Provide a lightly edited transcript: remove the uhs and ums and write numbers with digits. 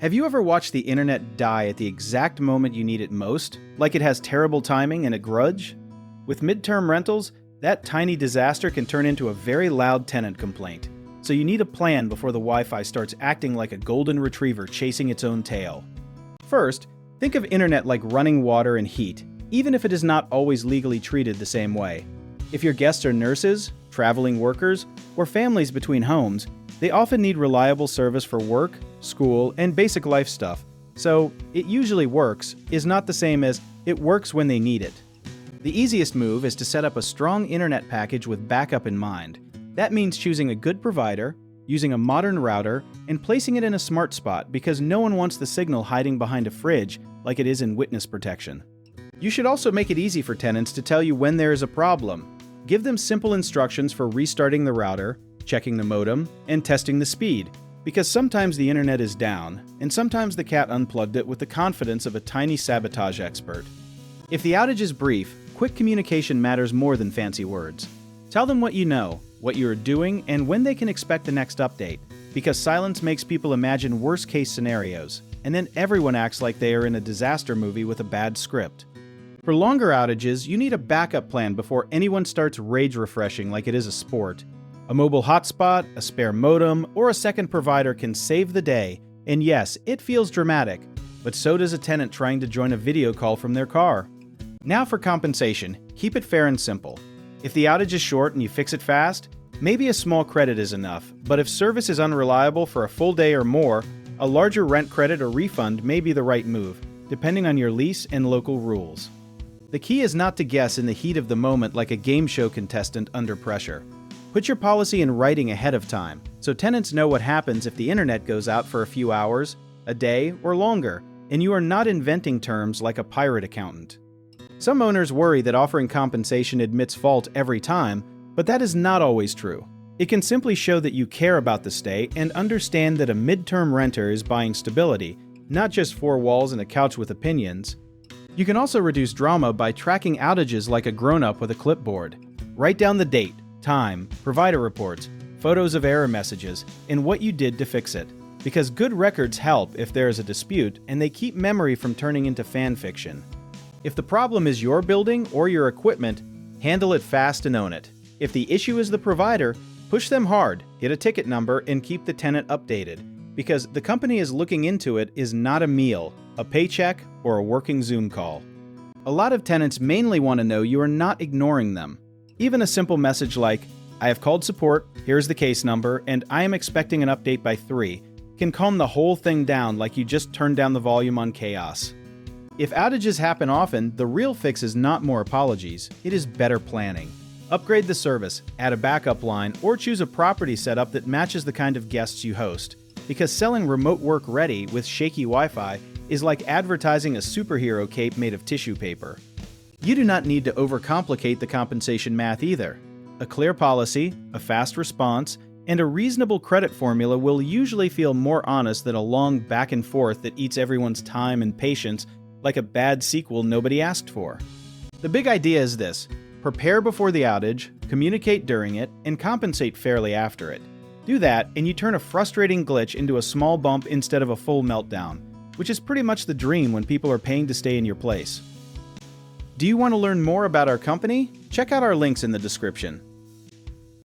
Have you ever watched the internet die at the exact moment you need it most, like it has terrible timing and a grudge? With midterm rentals, that tiny disaster can turn into a very loud tenant complaint, so you need a plan before the Wi-Fi starts acting like a golden retriever chasing its own tail. First, think of internet like running water and heat, even if it is not always legally treated the same way. If your guests are nurses, traveling workers, or families between homes, they often need reliable service for work, school, and basic life stuff, so "it usually works" is not the same as "it works when they need it." The easiest move is to set up a strong internet package with backup in mind. That means choosing a good provider, using a modern router, and placing it in a smart spot because no one wants the signal hiding behind a fridge like it is in witness protection. You should also make it easy for tenants to tell you when there is a problem. Give them simple instructions for restarting the router, checking the modem, and testing the speed, because sometimes the internet is down, and sometimes the cat unplugged it with the confidence of a tiny sabotage expert. If the outage is brief, quick communication matters more than fancy words. Tell them what you know, what you are doing, and when they can expect the next update, because silence makes people imagine worst-case scenarios, and then everyone acts like they are in a disaster movie with a bad script. For longer outages, you need a backup plan before anyone starts rage refreshing like it is a sport. A mobile hotspot, a spare modem, or a second provider can save the day, and yes, it feels dramatic, but so does a tenant trying to join a video call from their car. Now for compensation, keep it fair and simple. If the outage is short and you fix it fast, maybe a small credit is enough, but if service is unreliable for a full day or more, a larger rent credit or refund may be the right move, depending on your lease and local rules. The key is not to guess in the heat of the moment like a game show contestant under pressure. Put your policy in writing ahead of time, so tenants know what happens if the internet goes out for a few hours, a day, or longer, and you are not inventing terms like a pirate accountant. Some owners worry that offering compensation admits fault every time, but that is not always true. It can simply show that you care about the stay and understand that a midterm renter is buying stability, not just four walls and a couch with opinions. You can also reduce drama by tracking outages like a grown-up with a clipboard. Write down the date, time, provider reports, photos of error messages, and what you did to fix it. Because good records help if there is a dispute, and they keep memory from turning into fan fiction. If the problem is your building or your equipment, handle it fast and own it. If the issue is the provider, push them hard, hit a ticket number, and keep the tenant updated. Because the company is looking into it is not a meal, a paycheck, or a working Zoom call. A lot of tenants mainly want to know you are not ignoring them. Even a simple message like, "I have called support, here's the case number, and I am expecting an update by 3, can calm the whole thing down like you just turned down the volume on chaos. If outages happen often, the real fix is not more apologies, it is better planning. Upgrade the service, add a backup line, or choose a property setup that matches the kind of guests you host. Because selling remote work ready with shaky Wi-Fi is like advertising a superhero cape made of tissue paper. You do not need to overcomplicate the compensation math either. A clear policy, a fast response, and a reasonable credit formula will usually feel more honest than a long back and forth that eats everyone's time and patience like a bad sequel nobody asked for. The big idea is this: prepare before the outage, communicate during it, and compensate fairly after it. Do that, and you turn a frustrating glitch into a small bump instead of a full meltdown, which is pretty much the dream when people are paying to stay in your place. Do you want to learn more about our company? Check out our links in the description.